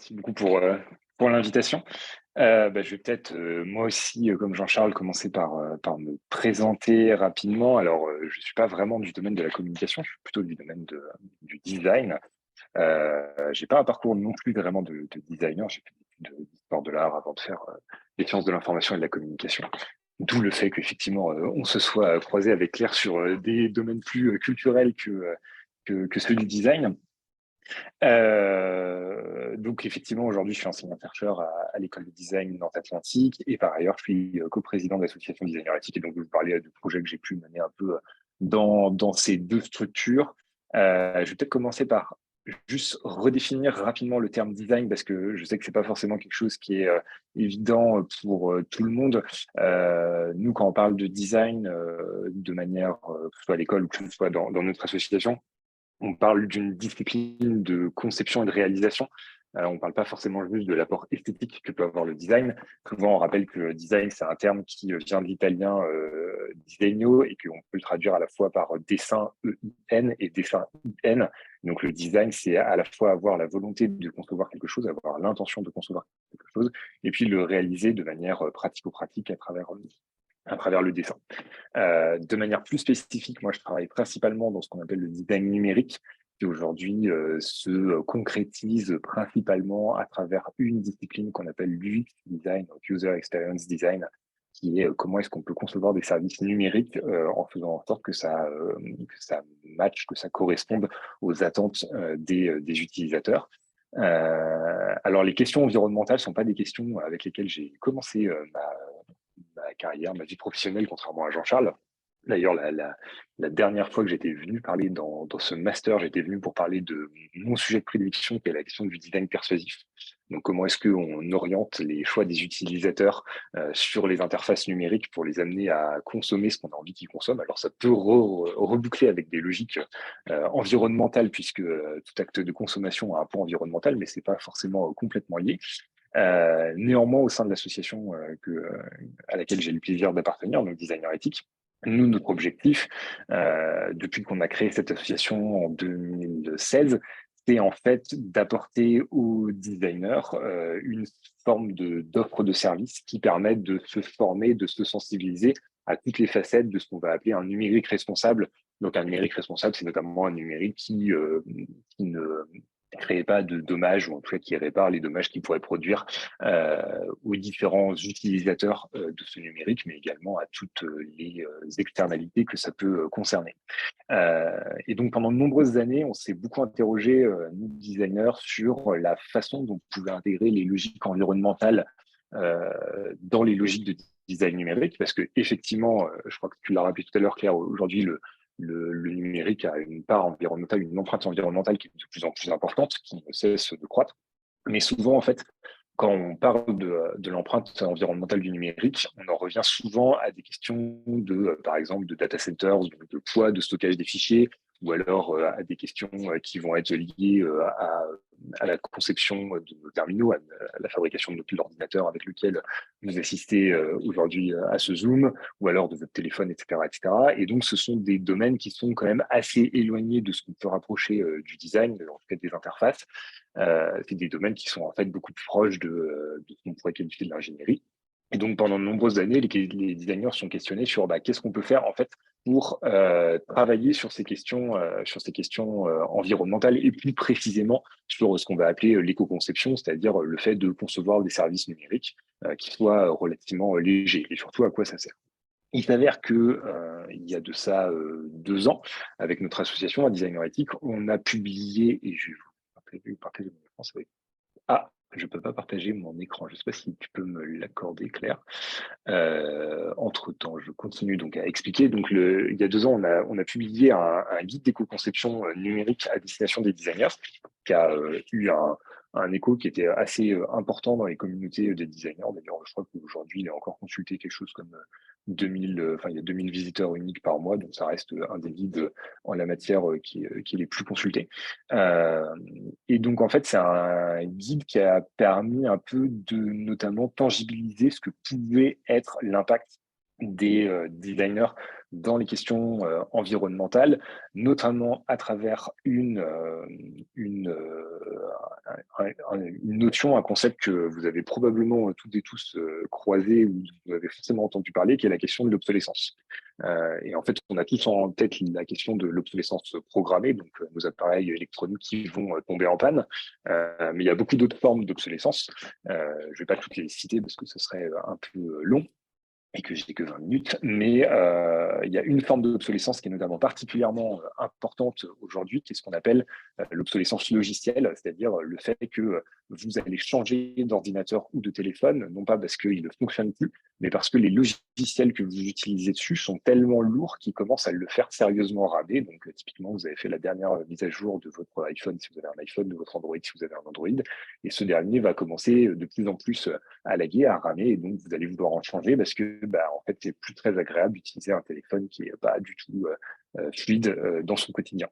Merci beaucoup pour l'invitation. Je vais peut-être, moi aussi, comme Jean-Charles, commencer par me présenter rapidement. Alors, je ne suis pas vraiment du domaine de la communication, je suis plutôt du domaine du design. J'ai pas un parcours non plus vraiment de designer, j'ai fait d'histoire de l'art avant de faire des sciences de l'information et de la communication. D'où le fait qu'effectivement, on se soit croisé avec Claire sur des domaines plus culturels que ceux du design. Donc effectivement, aujourd'hui, je suis enseignant-chercheur à l'école de design Nantes-Atlantique et par ailleurs, je suis coprésident de l'association Designer Éthique et donc je vais vous parler du projet que j'ai pu mener un peu dans ces deux structures. Je vais peut-être commencer par juste redéfinir rapidement le terme design parce que je sais que c'est pas forcément quelque chose qui est évident pour tout le monde. Nous, quand on parle de design de manière, que ce soit à l'école ou que ce soit dans notre association, on parle d'une discipline de conception et de réalisation. On ne parle pas forcément juste de l'apport esthétique que peut avoir le design. Souvent, on rappelle que le design, c'est un terme qui vient de l'italien disegno et qu'on peut le traduire à la fois par dessin E-I-N et dessin I-N. Donc, le design, c'est à la fois avoir la volonté de concevoir quelque chose, avoir l'intention de concevoir quelque chose, et puis le réaliser de manière pratico-pratique à travers le dessin. De manière plus spécifique, moi, je travaille principalement dans ce qu'on appelle le design numérique, qui aujourd'hui se concrétise principalement à travers une discipline qu'on appelle l'UX design, donc User Experience Design, qui est comment est-ce qu'on peut concevoir des services numériques en faisant en sorte que ça matche, que ça corresponde aux attentes des utilisateurs. Alors, les questions environnementales ne sont pas des questions avec lesquelles j'ai commencé ma carrière, ma vie professionnelle, contrairement à Jean-Charles. D'ailleurs, la dernière fois que j'étais venu parler dans ce master, j'étais venu pour parler de mon sujet de prédilection, qui est la question du design persuasif. Donc, comment est-ce qu'on oriente les choix des utilisateurs sur les interfaces numériques pour les amener à consommer ce qu'on a envie qu'ils consomment. Alors, ça peut reboucler avec des logiques environnementales, puisque tout acte de consommation a un point environnemental, mais c'est pas forcément complètement lié. Néanmoins, au sein de l'association à laquelle j'ai le plaisir d'appartenir, donc Designer Éthique, nous, notre objectif, depuis qu'on a créé cette association en 2016, c'est en fait d'apporter aux designers une forme d'offre de service qui permette de se former, de se sensibiliser à toutes les facettes de ce qu'on va appeler un numérique responsable. Donc, un numérique responsable, c'est notamment un numérique qui ne crée pas de dommages, ou en tout cas qui répare les dommages qu'il pourrait produire aux différents utilisateurs de ce numérique, mais également à toutes les externalités que ça peut concerner. Et donc, pendant de nombreuses années, on s'est beaucoup interrogé, nous, designers, sur la façon dont on pouvait intégrer les logiques environnementales dans les logiques de design numérique, parce que effectivement, je crois que tu l'as rappelé tout à l'heure, Claire, aujourd'hui, le numérique a une part environnementale, une empreinte environnementale qui est de plus en plus importante, qui ne cesse de croître. Mais souvent, en fait, quand on parle de l'empreinte environnementale du numérique, on en revient souvent à des questions par exemple, de data centers, de poids, de stockage des fichiers, ou alors à des questions qui vont être liées à la conception de nos terminaux, à la fabrication de l'ordinateur avec lequel vous assistez aujourd'hui à ce Zoom, ou alors de votre téléphone, etc., etc. Et donc, ce sont des domaines qui sont quand même assez éloignés de ce qu'on peut rapprocher du design, en tout cas des interfaces. C'est des domaines qui sont en fait beaucoup plus proches de ce qu'on pourrait qualifier de l'ingénierie. Et donc, pendant de nombreuses années, les designers sont questionnés sur qu'est-ce qu'on peut faire en fait pour travailler sur ces questions environnementales et plus précisément sur ce qu'on va appeler l'éco-conception, c'est-à-dire le fait de concevoir des services numériques qui soient relativement légers et surtout à quoi ça sert. Il s'avère que il y a de ça 2 ans, avec notre association à Designer Éthique, on a publié, et je vais vous partager mon écran, ça va être... Ah, je ne peux pas partager mon écran. Je ne sais pas si tu peux me l'accorder, Claire. Entre-temps, je continue donc à expliquer. Donc, il y a 2 ans, on a publié un guide d'éco-conception numérique à destination des designers qui a eu un écho qui était assez important dans les communautés des designers. D'ailleurs, je crois qu'aujourd'hui, il est encore consulté quelque chose comme 2000, il y a 2000 visiteurs uniques par mois, donc ça reste un des guides en la matière qui est les plus consultés. Et donc, en fait, c'est un guide qui a permis un peu de notamment tangibiliser ce que pouvait être l'impact des designers dans les questions environnementales, notamment à travers une notion, un concept que vous avez probablement toutes et tous croisé ou vous avez forcément entendu parler, qui est la question de l'obsolescence. Et en fait, on a tous en tête la question de l'obsolescence programmée, donc nos appareils électroniques qui vont tomber en panne. Mais il y a beaucoup d'autres formes d'obsolescence. Je ne vais pas toutes les citer parce que ce serait un peu long et que j'ai que 20 minutes, mais il y a une forme d'obsolescence qui est notamment particulièrement importante aujourd'hui, qui est ce qu'on appelle l'obsolescence logicielle, c'est-à-dire le fait que vous allez changer d'ordinateur ou de téléphone, non pas parce qu'il ne fonctionne plus, mais parce que les logiciels que vous utilisez dessus sont tellement lourds qu'ils commencent à le faire sérieusement ramer. Donc typiquement, vous avez fait la dernière mise à jour de votre iPhone si vous avez un iPhone, de votre Android si vous avez un Android, et ce dernier va commencer de plus en plus à laguer, à ramer, et donc vous allez vouloir en changer parce que en fait, c'est plus très agréable d'utiliser un téléphone qui n'est pas du tout fluide dans son quotidien.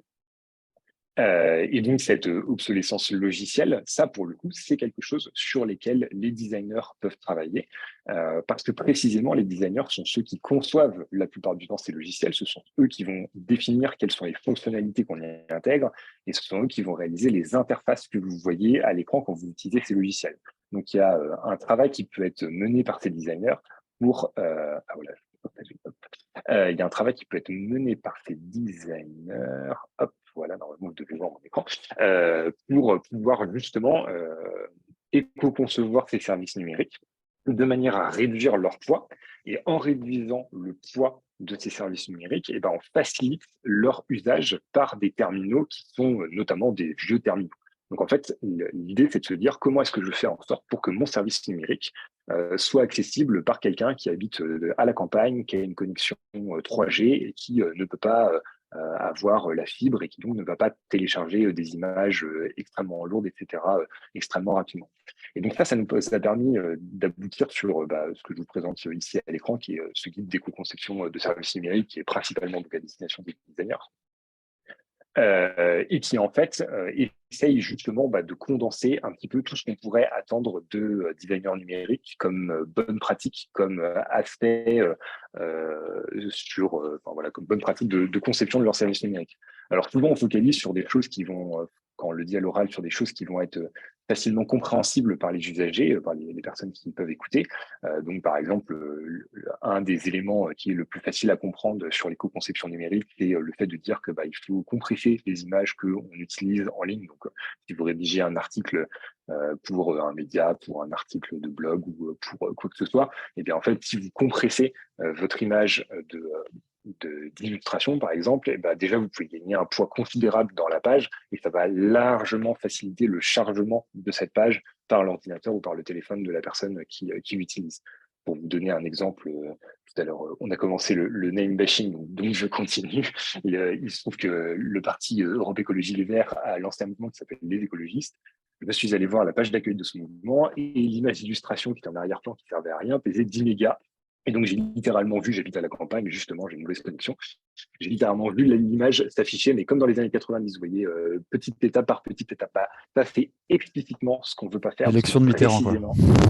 Et donc, cette obsolescence logicielle, ça, pour le coup, c'est quelque chose sur lesquels les designers peuvent travailler, parce que précisément, les designers sont ceux qui conçoivent la plupart du temps ces logiciels, ce sont eux qui vont définir quelles sont les fonctionnalités qu'on y intègre, et ce sont eux qui vont réaliser les interfaces que vous voyez à l'écran quand vous utilisez ces logiciels. Donc, il y a un travail qui peut être mené par ces designers pour... voilà, il y a un travail qui peut être mené par ces designers, hop, voilà, normalement vous devez voir mon écran, pour pouvoir justement éco-concevoir ces services numériques de manière à réduire leur poids. Et en réduisant le poids de ces services numériques, et on facilite leur usage par des terminaux qui sont notamment des vieux terminaux. Donc en fait, l'idée, c'est de se dire comment est-ce que je fais en sorte pour que mon service numérique soit accessible par quelqu'un qui habite à la campagne, qui a une connexion 3G et qui ne peut pas avoir la fibre et qui donc ne va pas télécharger des images extrêmement lourdes, etc., extrêmement rapidement. Et donc ça a permis d'aboutir sur ce que je vous présente ici à l'écran, qui est ce guide d'éco-conception de services numériques, qui est principalement donc à destination des designers. Et qui en fait essaye justement de condenser un petit peu tout ce qu'on pourrait attendre de designers numériques comme bonne pratique, comme aspect comme bonne pratique de conception de leur service numérique. Alors souvent on focalise sur des choses qui vont, quand on le dit à l'oral, sur des choses qui vont être facilement compréhensibles par les usagers, par les personnes qui peuvent écouter. Donc par exemple, un des éléments qui est le plus facile à comprendre sur l'éco-conception numérique, c'est le fait de dire que il faut compresser les images qu'on utilise en ligne. Donc, si vous rédigez un article pour un média, pour un article de blog ou pour quoi que ce soit, et bien en fait, si vous compressez votre image d'illustration, par exemple, déjà, vous pouvez gagner un poids considérable dans la page et ça va largement faciliter le chargement de cette page par l'ordinateur ou par le téléphone de la personne qui l'utilise. Pour vous donner un exemple, tout à l'heure, on a commencé le name bashing, donc je continue. Il se trouve que le parti Europe Écologie Les Verts a lancé un mouvement qui s'appelle Les Écologistes. Je suis allé voir la page d'accueil de ce mouvement et l'image d'illustration qui était en arrière-plan, qui ne servait à rien, pesait 10 mégas. Et donc, j'ai littéralement vu, j'habite à la campagne, justement, j'ai une mauvaise connexion, j'ai littéralement vu l'image s'afficher, mais comme dans les années 90, vous voyez, petite étape par petite étape. Ça, c'est explicitement ce qu'on ne veut pas faire. L'élection de Mitterrand, quoi.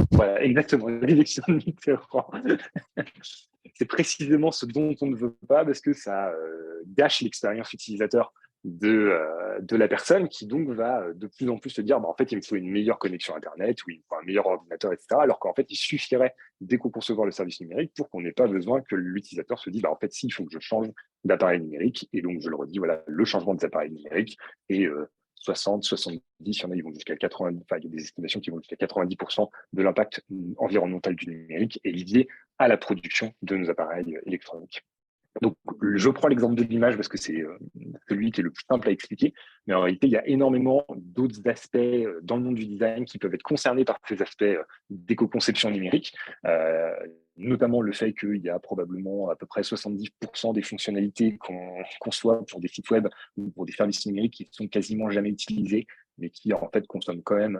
Voilà, exactement, l'élection de Mitterrand. C'est précisément ce dont on ne veut pas parce que ça gâche l'expérience utilisateur de la personne qui donc va de plus en plus se dire en fait il me faut une meilleure connexion internet ou il me faut un meilleur ordinateur, etc. Alors qu'en fait il suffirait d'éco-concevoir le service numérique pour qu'on n'ait pas besoin que l'utilisateur se dise en fait si, il faut que je change d'appareil numérique. Et donc je le redis, voilà, le changement des appareils numériques est 60, 70, il y en a, ils vont jusqu'à 90, il y a des estimations qui vont jusqu'à 90% de l'impact environnemental du numérique est lié à la production de nos appareils électroniques. Donc, je prends l'exemple de l'image parce que c'est celui qui est le plus simple à expliquer, mais en réalité, il y a énormément d'autres aspects dans le monde du design qui peuvent être concernés par ces aspects d'éco-conception numérique, notamment le fait qu'il y a probablement à peu près 70% des fonctionnalités qu'on conçoit pour des sites web ou pour des services numériques qui sont quasiment jamais utilisés, mais qui en fait consomment quand même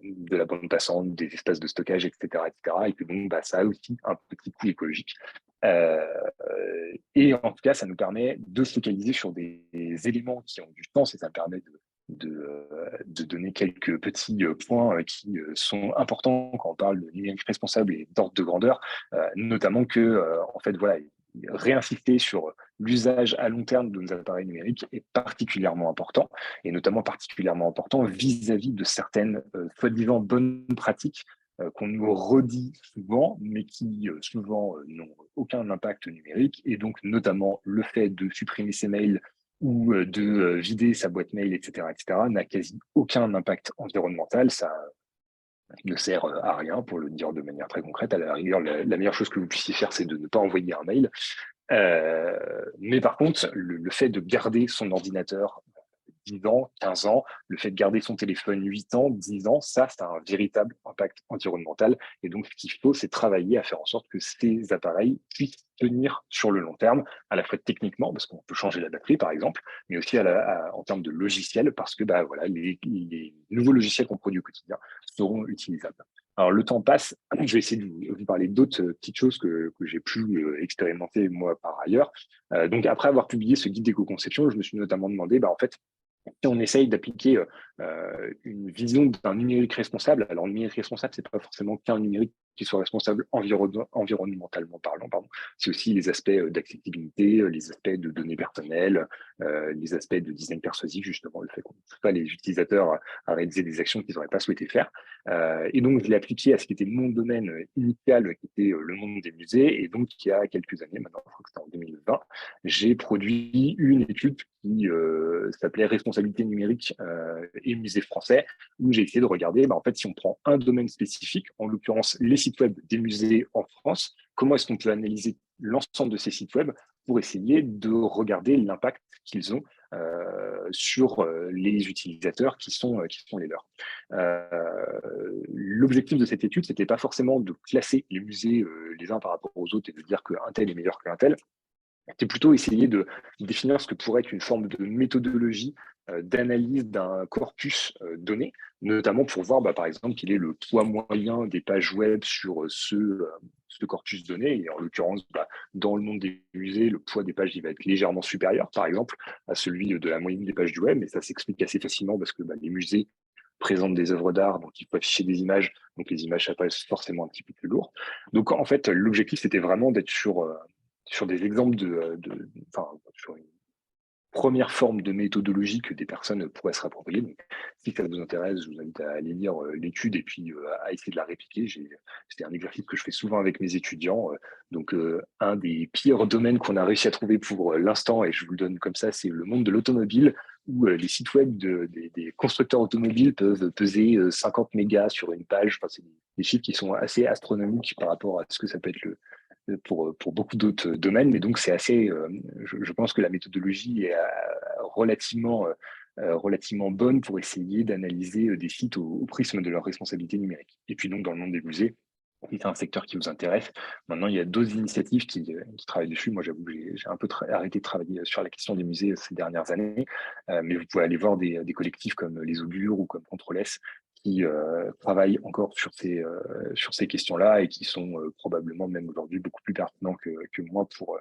de la bande passante, des espaces de stockage, etc., etc., et que donc ça a aussi un petit coût écologique. Et en tout cas, ça nous permet de se focaliser sur des éléments qui ont du sens et ça permet de donner quelques petits points qui sont importants quand on parle de numérique responsable et d'ordre de grandeur, notamment que, en fait, voilà, réinsister sur l'usage à long terme de nos appareils numériques est particulièrement important, et notamment particulièrement important vis-à-vis de certaines soi-disant bonnes pratiques qu'on nous redit souvent, mais qui souvent n'ont aucun impact numérique, et donc notamment le fait de supprimer ses mails ou de vider sa boîte mail, etc., n'a quasi aucun impact environnemental. Ça ne sert à rien, pour le dire de manière très concrète. À la rigueur, la meilleure chose que vous puissiez faire, c'est de ne pas envoyer un mail. Mais par contre, le fait de garder son ordinateur 10 ans, 15 ans, le fait de garder son téléphone 8 ans, 10 ans, ça a un véritable impact environnemental. Et donc, ce qu'il faut, c'est travailler à faire en sorte que ces appareils puissent tenir sur le long terme, à la fois techniquement, parce qu'on peut changer la batterie, par exemple, mais aussi en termes de logiciel, parce que voilà, les nouveaux logiciels qu'on produit au quotidien seront utilisables. Alors, le temps passe. Je vais essayer de vous parler d'autres petites choses que j'ai pu expérimenter, moi, par ailleurs. Donc, après avoir publié ce guide d'éco-conception, je me suis notamment demandé, en fait, si on essaye d'appliquer une vision d'un numérique responsable, alors le numérique responsable, c'est pas forcément qu'un numérique qui soit responsable environnementalement parlant, pardon. C'est aussi les aspects d'accessibilité, les aspects de données personnelles, les aspects de design persuasif, justement, le fait qu'on ne pousse pas les utilisateurs à réaliser des actions qu'ils n'auraient pas souhaité faire. Et donc, je l'ai appliqué à ce qui était mon domaine initial, qui était le monde des musées. Et donc, il y a quelques années, maintenant, je crois que c'était en 2020, j'ai produit une étude qui s'appelait Responsabilité numérique et musées français, où j'ai essayé de regarder, en fait, si on prend un domaine spécifique, en l'occurrence les sites web des musées en France, comment est-ce qu'on peut analyser l'ensemble de ces sites web pour essayer de regarder l'impact qu'ils ont sur les utilisateurs qui sont les leurs. L'objectif de cette étude, c'était pas forcément de classer les musées les uns par rapport aux autres et de dire qu'un tel est meilleur qu'un tel. C'était plutôt essayer de définir ce que pourrait être une forme de méthodologie d'analyse d'un corpus donné, notamment pour voir, par exemple, quel est le poids moyen des pages web sur ce corpus donné. Et en l'occurrence, dans le monde des musées, le poids des pages il va être légèrement supérieur, par exemple, à celui de la moyenne des pages du web. Et ça s'explique assez facilement parce que les musées présentent des œuvres d'art, donc il faut afficher des images, donc les images apparaissent forcément un petit peu plus lourd. Donc en fait, l'objectif, c'était vraiment d'être sur des exemples sur une première forme de méthodologie que des personnes pourraient se rapproprier. Donc, si ça vous intéresse, je vous invite à aller lire l'étude et puis à essayer de la répliquer. C'était un exercice que je fais souvent avec mes étudiants. Donc, un des pires domaines qu'on a réussi à trouver pour l'instant, et je vous le donne comme ça, c'est le monde de l'automobile, où les sites web des constructeurs automobiles peuvent peser 50 mégas sur une page. Enfin, c'est des chiffres qui sont assez astronomiques par rapport à ce que ça peut être pour beaucoup d'autres domaines. Mais donc, c'est assez, je pense que la méthodologie est relativement bonne pour essayer d'analyser des sites au prisme de leur responsabilité numérique. Et puis donc, dans le monde des musées, si c'est un secteur qui vous intéresse, maintenant, il y a d'autres initiatives qui travaillent dessus. Moi, j'avoue que j'ai un peu arrêté de travailler sur la question des musées ces dernières années, mais vous pouvez aller voir des collectifs comme Les Augures ou comme Contrôle S qui travaillent encore sur ces questions-là et qui sont probablement même aujourd'hui beaucoup plus pertinents que moi pour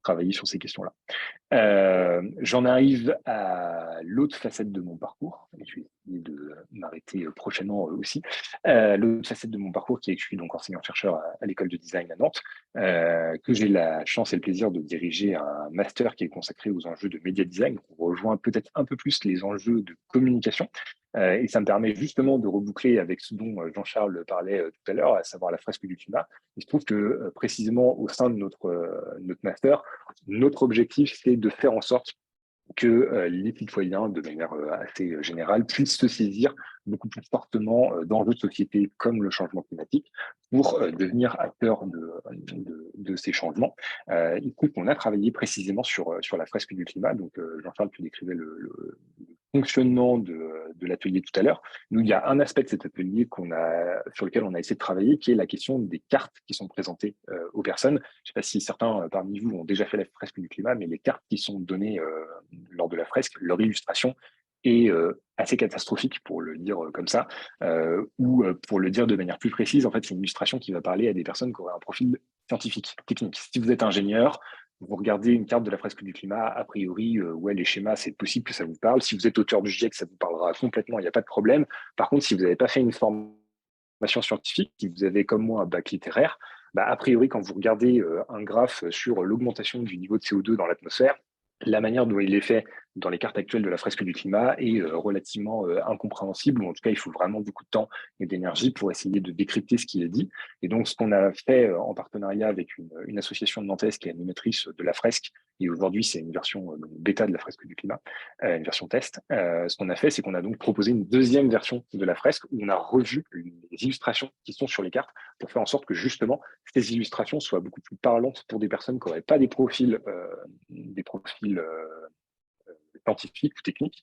travailler sur ces questions-là. J'en arrive à l'autre facette de mon parcours. Je vais essayer de m'arrêter prochainement aussi. L'autre facette de mon parcours qui est que je suis donc enseignant-chercheur à l'école de design à Nantes, que j'ai la chance et le plaisir de diriger un master qui est consacré aux enjeux de média design. On rejoint peut-être un peu plus les enjeux de communication. Et ça me permet justement de reboucler avec ce dont Jean-Charles parlait tout à l'heure, à savoir la fresque du climat. Il se trouve que précisément au sein de notre master, notre objectif, c'est de faire en sorte que les citoyens, de manière assez générale, puissent se saisir beaucoup plus fortement d'enjeux de société comme le changement climatique pour devenir acteurs de ces changements. Il se trouve qu'on a travaillé précisément sur la fresque du climat. Donc, Jean-Charles, tu décrivais le fonctionnement de l'atelier tout à l'heure. Nous, il y a un aspect de cet atelier sur lequel on a essayé de travailler, qui est la question des cartes qui sont présentées aux personnes. Je ne sais pas si certains parmi vous ont déjà fait la fresque du climat, mais les cartes qui sont données lors de la fresque, leur illustration est assez catastrophique, pour le dire comme ça, ou pour le dire de manière plus précise, en fait, c'est une illustration qui va parler à des personnes qui auraient un profil scientifique, technique. Si vous êtes ingénieur, vous regardez une carte de la fresque du climat, a priori, ouais, les schémas, c'est possible que ça vous parle. Si vous êtes auteur du GIEC, ça vous parlera complètement, il n'y a pas de problème. Par contre, si vous n'avez pas fait une formation scientifique, si vous avez comme moi un bac littéraire, a priori, quand vous regardez un graphe sur l'augmentation du niveau de CO2 dans l'atmosphère, la manière dont il est fait dans les cartes actuelles de la fresque du climat est relativement incompréhensible, ou en tout cas, il faut vraiment beaucoup de temps et d'énergie pour essayer de décrypter ce qui est dit. Et donc, ce qu'on a fait en partenariat avec une association de nantaise qui est animatrice de la fresque, et aujourd'hui, c'est une version bêta de la fresque du climat, une version test. Ce qu'on a fait, c'est qu'on a donc proposé une deuxième version de la fresque où on a revu les illustrations qui sont sur les cartes pour faire en sorte que justement, ces illustrations soient beaucoup plus parlantes pour des personnes qui n'auraient pas des profils scientifiques ou techniques,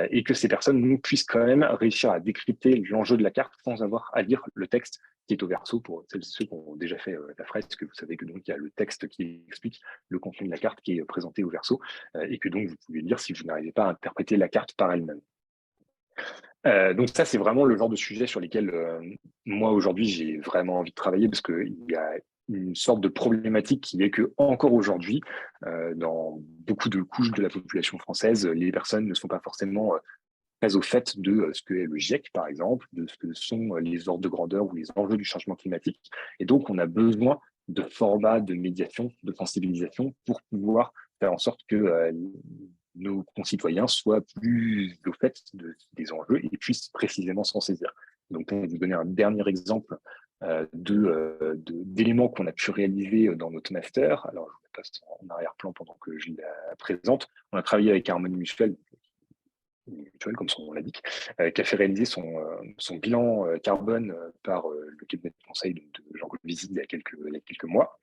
et que ces personnes nous puissent quand même réussir à décrypter l'enjeu de la carte sans avoir à lire le texte qui est au verso. Pour celles et ceux qui ont déjà fait la fresque, vous savez que donc il y a le texte qui explique le contenu de la carte qui est présenté au verso, et que donc vous pouvez lire si vous n'arrivez pas à interpréter la carte par elle-même. Donc ça, c'est vraiment le genre de sujet sur lesquels moi, aujourd'hui, j'ai vraiment envie de travailler parce qu'il y a une sorte de problématique qui est que encore aujourd'hui, dans beaucoup de couches de la population française, les personnes ne sont pas forcément très au fait de ce que est le GIEC, par exemple, de ce que sont les ordres de grandeur ou les enjeux du changement climatique. Et donc, on a besoin de formats de médiation, de sensibilisation pour pouvoir faire en sorte que nos concitoyens soient plus au fait des enjeux et puissent précisément s'en saisir. Donc, pour vous donner un dernier exemple d'éléments qu'on a pu réaliser dans notre master, alors je passe en arrière-plan pendant que je la présente, on a travaillé avec Harmonie Mutuelle, comme son nom l'indique, qui a fait réaliser son bilan carbone par le cabinet de conseil de Jean-Claude Vizit il y a quelques mois.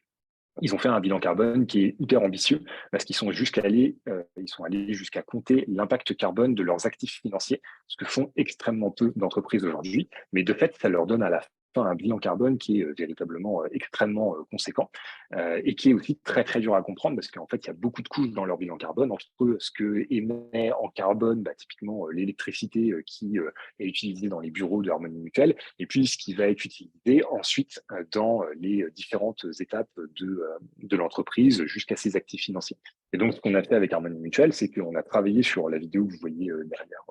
Ils ont fait un bilan carbone qui est hyper ambitieux parce qu'ils sont allés jusqu'à compter l'impact carbone de leurs actifs financiers, ce que font extrêmement peu d'entreprises aujourd'hui. Mais de fait, ça leur donne à la fin un bilan carbone qui est véritablement extrêmement conséquent et qui est aussi très, très dur à comprendre parce qu'en fait, il y a beaucoup de couches dans leur bilan carbone entre ce que émet en carbone, typiquement l'électricité qui est utilisée dans les bureaux de Harmonie Mutuelle, et puis ce qui va être utilisé ensuite dans les différentes étapes de l'entreprise jusqu'à ses actifs financiers. Et donc, ce qu'on a fait avec Harmonie Mutuelle, c'est qu'on a travaillé sur la vidéo que vous voyez derrière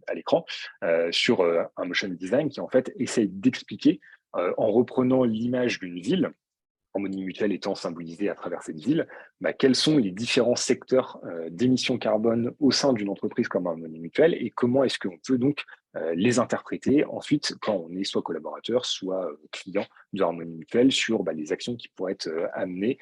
à l'écran, sur un motion design qui en fait essaye d'expliquer en reprenant l'image d'une ville, Harmonie Mutuelle étant symbolisée à travers cette ville, quels sont les différents secteurs d'émissions carbone au sein d'une entreprise comme Harmonie Mutuelle et comment est-ce qu'on peut donc les interpréter ensuite quand on est soit collaborateur, soit client de Harmonie Mutuelle sur les actions qui pourraient être amenées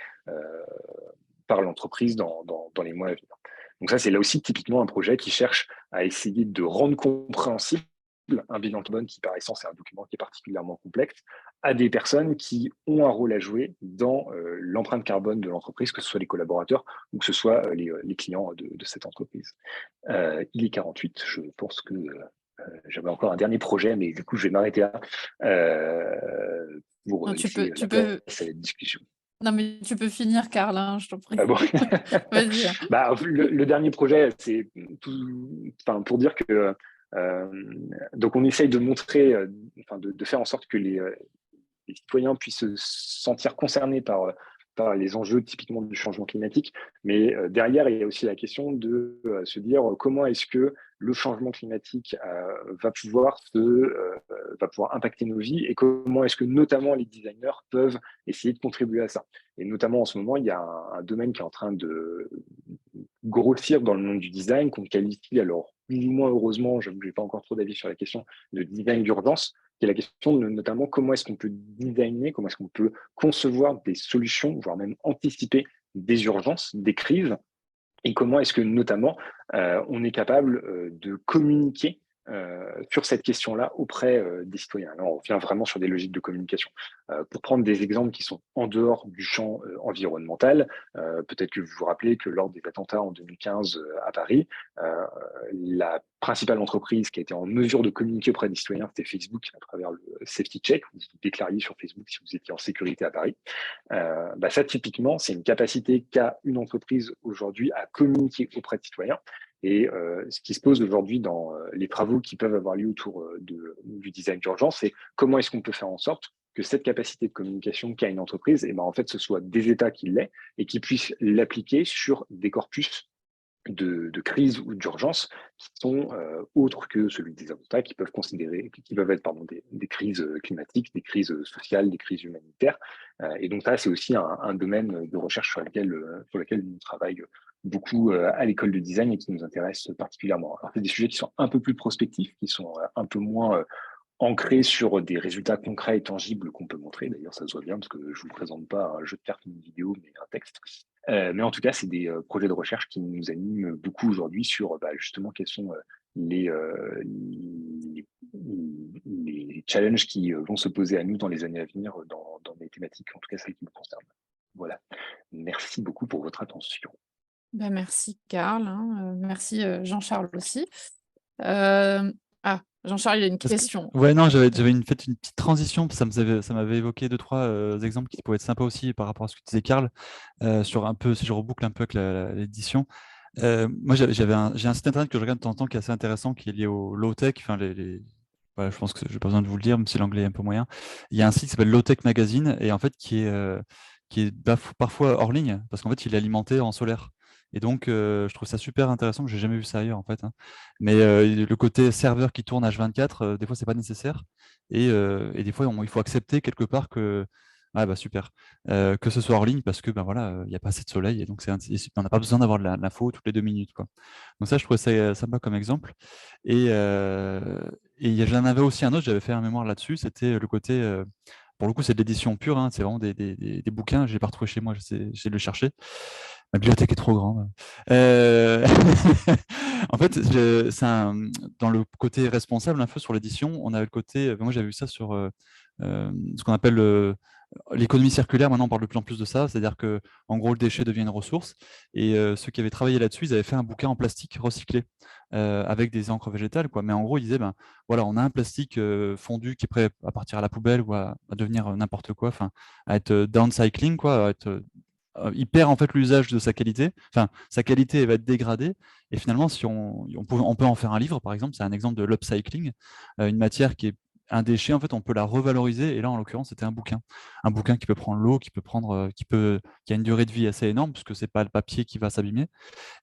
par l'entreprise dans les mois à venir. Donc ça, c'est là aussi typiquement un projet qui cherche à essayer de rendre compréhensible un bilan carbone qui, par essence, est un document qui est particulièrement complexe, à des personnes qui ont un rôle à jouer dans l'empreinte carbone de l'entreprise, que ce soit les collaborateurs ou que ce soit les clients de cette entreprise. Il est 48, je pense que j'avais encore un dernier projet, mais du coup, je vais m'arrêter là pour Non, laisser tu la place peux à la discussion. non, mais tu peux finir, Karl, hein, je t'en prie. Ah bon. Vas-y, hein. Le dernier projet, c'est pour dire que donc on essaye de montrer, de faire en sorte que les citoyens puissent se sentir concernés par les enjeux typiquement du changement climatique. Mais derrière, il y a aussi la question de se dire comment est-ce que le changement climatique va pouvoir impacter nos vies et comment est-ce que notamment les designers peuvent essayer de contribuer à ça. Et notamment en ce moment, il y a un domaine qui est en train de grossir dans le monde du design qu'on qualifie, alors plus ou moins heureusement, je n'ai pas encore trop d'avis sur la question, de design d'urgence, qui est la question de notamment comment est-ce qu'on peut designer, comment est-ce qu'on peut concevoir des solutions, voire même anticiper des urgences, des crises, et comment est-ce que notamment on est capable de communiquer sur cette question-là auprès des citoyens. Là, on revient vraiment sur des logiques de communication. Pour prendre des exemples qui sont en dehors du champ environnemental, peut-être que vous vous rappelez que lors des attentats en 2015 à Paris, la principale entreprise qui a été en mesure de communiquer auprès des citoyens, c'était Facebook à travers le Safety Check, où vous déclariez sur Facebook si vous étiez en sécurité à Paris. Ça, typiquement, c'est une capacité qu'a une entreprise aujourd'hui à communiquer auprès de citoyens. Et ce qui se pose aujourd'hui dans les travaux qui peuvent avoir lieu autour du design d'urgence, c'est comment est-ce qu'on peut faire en sorte que cette capacité de communication qu'a une entreprise, en fait, ce soit des États qui l'aient et qui puissent l'appliquer sur des corpus de crise ou d'urgence qui sont autres que celui des attentats, qui peuvent être des crises climatiques, des crises sociales, des crises humanitaires. Et donc ça, c'est aussi un domaine de recherche sur lequel on travaille beaucoup à l'école de design et qui nous intéresse particulièrement. Alors, c'est des sujets qui sont un peu plus prospectifs, qui sont un peu moins ancrés sur des résultats concrets et tangibles qu'on peut montrer. D'ailleurs, ça se voit bien parce que je ne vous présente pas un jeu de cartes, une vidéo, mais un texte. Mais en tout cas, c'est des projets de recherche qui nous animent beaucoup aujourd'hui sur justement quels sont les challenges qui vont se poser à nous dans les années à venir dans les thématiques, en tout cas celles qui me concernent. Voilà. Merci beaucoup pour votre attention. Bah, merci Karl, hein, merci, Jean-Charles aussi. Hem, Jean-Charles, il a une Parce que, question. ouais, non, j'avais une petite transition, parce que ça m'avait évoqué 2-3 exemples qui pouvaient être sympas aussi par rapport à ce que disait Karl, sur un peu, si je reboucle un peu avec l'édition. Moi, j'ai un site internet que je regarde de temps en temps qui est assez intéressant, qui est lié au low-tech, enfin voilà, je pense que j'ai pas besoin de vous le dire, même si l'anglais est un peu moyen. Il y a un site qui s'appelle Low-Tech Magazine, et en fait qui est parfois hors ligne, parce qu'en fait il est alimenté en solaire. Et donc je trouve ça super intéressant, que j'ai jamais vu ça ailleurs en fait, hein. Mais le côté serveur qui tourne H24, des fois c'est pas nécessaire. Et des fois il faut accepter quelque part que ah bah super, que ce soit hors ligne, parce que ben voilà, il n'y a pas assez de soleil, et donc on n'a pas besoin d'avoir de l'info toutes les 2 minutes, quoi. Donc ça, je trouvais ça sympa comme exemple. Et j'en avais aussi un autre, j'avais fait un mémoire là-dessus, c'était le côté, pour le coup c'est de l'édition pure, hein, c'est vraiment des bouquins, je l'ai pas retrouvé chez moi, j'essaie de le chercher. Ma bibliothèque est trop grande. Euh, En fait, dans le côté responsable un peu sur l'édition, on a le côté, moi j'avais vu ça sur ce qu'on appelle l'économie circulaire. Maintenant on parle de plus en plus de ça, c'est-à-dire que en gros le déchet devient une ressource, et ceux qui avaient travaillé là-dessus, ils avaient fait un bouquin en plastique recyclé avec des encres végétales, quoi. Mais en gros ils disaient, ben voilà, on a un plastique fondu qui est prêt à partir à la poubelle ou à devenir n'importe quoi, enfin à être downcycling, quoi, à être il perd en fait l'usage de sa qualité, enfin sa qualité elle va être dégradée, et finalement si on peut en faire un livre par exemple, c'est un exemple de l'upcycling, une matière qui est un déchet, en fait on peut la revaloriser, et là en l'occurrence c'était un bouquin qui peut prendre l'eau, qui peut prendre, qui a une durée de vie assez énorme, puisque c'est pas le papier qui va s'abîmer.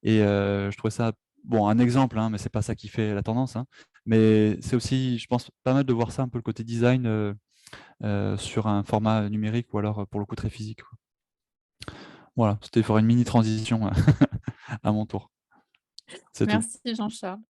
Et je trouvais ça, bon, un exemple, hein, mais c'est pas ça qui fait la tendance, hein. Mais c'est aussi, je pense, pas mal de voir ça, un peu le côté design sur un format numérique, ou alors pour le coup très physique, quoi. Voilà, c'était pour une mini transition à mon tour. C'est tout. Merci Jean-Charles.